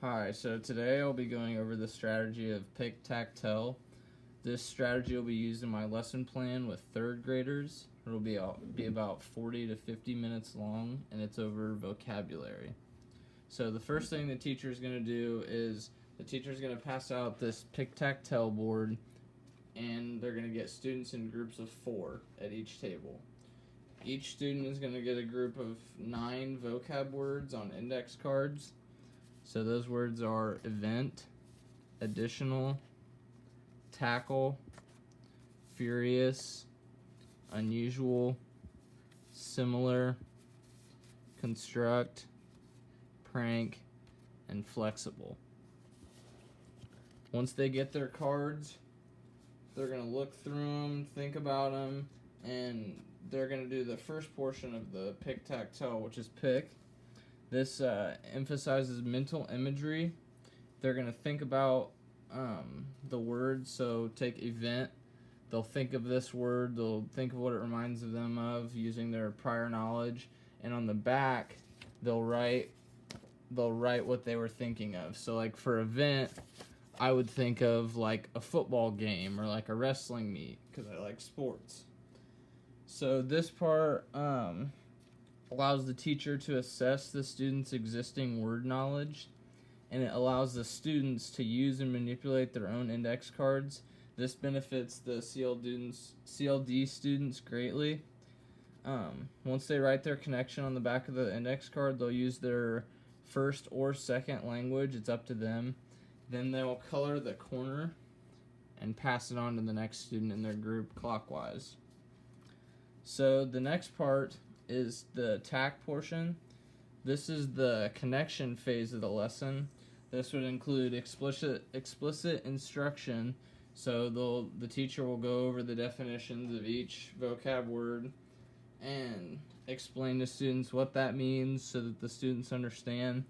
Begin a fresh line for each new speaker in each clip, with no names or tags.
Hi, so today I'll be going over the strategy of pick-tack-toe. This strategy will be used in my lesson plan with third graders. It'll be about 40 to 50 minutes long, and it's over vocabulary. So the first thing the teacher is going to do is the teacher is going to pass out this pick-tack-toe board, and they're going to get students in groups of 4 at each table. Each student is going to get a group of 9 vocab words on index cards. So those words are event, additional, tackle, furious, unusual, similar, construct, prank, and flexible. Once they get their cards, they're going to look through them, think about them, and they're going to do the first portion of the pick-tack-toe, which is pick. This emphasizes mental imagery. They're going to think about the word, so take event. They'll think of this word, they'll think of what it reminds them of using their prior knowledge, and on the back, they'll write what they were thinking of. So like for event, I would think of like a football game or like a wrestling meet because I like sports. So this part allows the teacher to assess the student's existing word knowledge, and it allows the students to use and manipulate their own index cards. This benefits the CLD students greatly. Once they write their connection on the back of the index card, they'll use their first or second language. It's up to them. Then they'll color the corner and pass it on to the next student in their group clockwise. So the next part is the tack portion. This is the connection phase of the lesson. This would include explicit instruction. So the teacher will go over the definitions of each vocab word and explain to students what that means so that the students understand.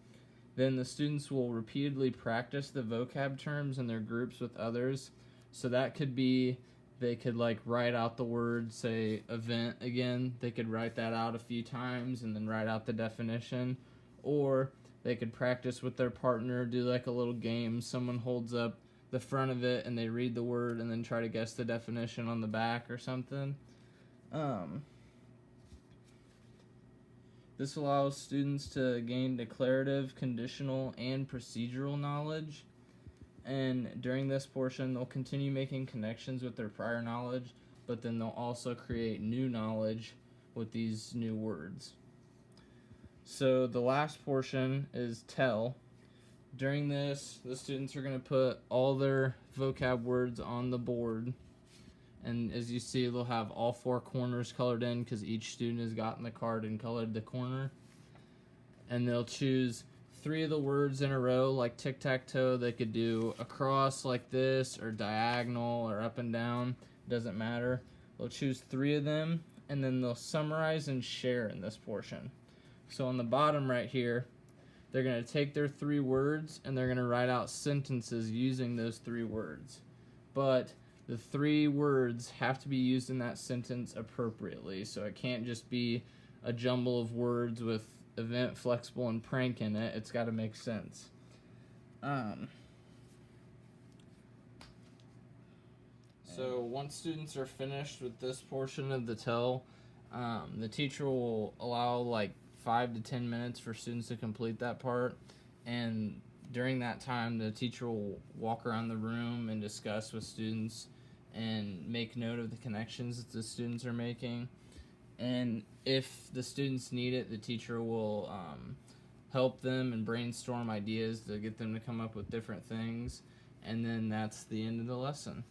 Then the students will repeatedly practice the vocab terms in their groups with others. So that could be they could like write out the word, say event again. They could write that out a few times and then write out the definition. Or they could practice with their partner, do like a little game. Someone holds up the front of it and they read the word and then try to guess the definition on the back or something. This allows students to gain declarative, conditional, and procedural knowledge. And during this portion, they'll continue making connections with their prior knowledge, but then they'll also create new knowledge with these new words. So the last portion is tell. During this, the students are going to put all their vocab words on the board. And as you see, they'll have all 4 corners colored in because each student has gotten the card and colored the corner. And they'll choose 3 of the words in a row, like tic-tac-toe. They could do across like this, or diagonal, or up and down. It doesn't matter. They'll choose 3 of them, and then they'll summarize and share in this portion. So on the bottom right here, they're going to take their 3 words, and they're going to write out sentences using those 3 words. But the 3 words have to be used in that sentence appropriately, so it can't just be a jumble of words with event, flexible, and prank in it. It's got to make sense. So once students are finished with this portion of the tell, the teacher will allow like 5 to 10 minutes for students to complete that part, and during that time the teacher will walk around the room and discuss with students and make note of the connections that the students are making. And if the students need it, the teacher will help them and brainstorm ideas to get them to come up with different things. And then that's the end of the lesson.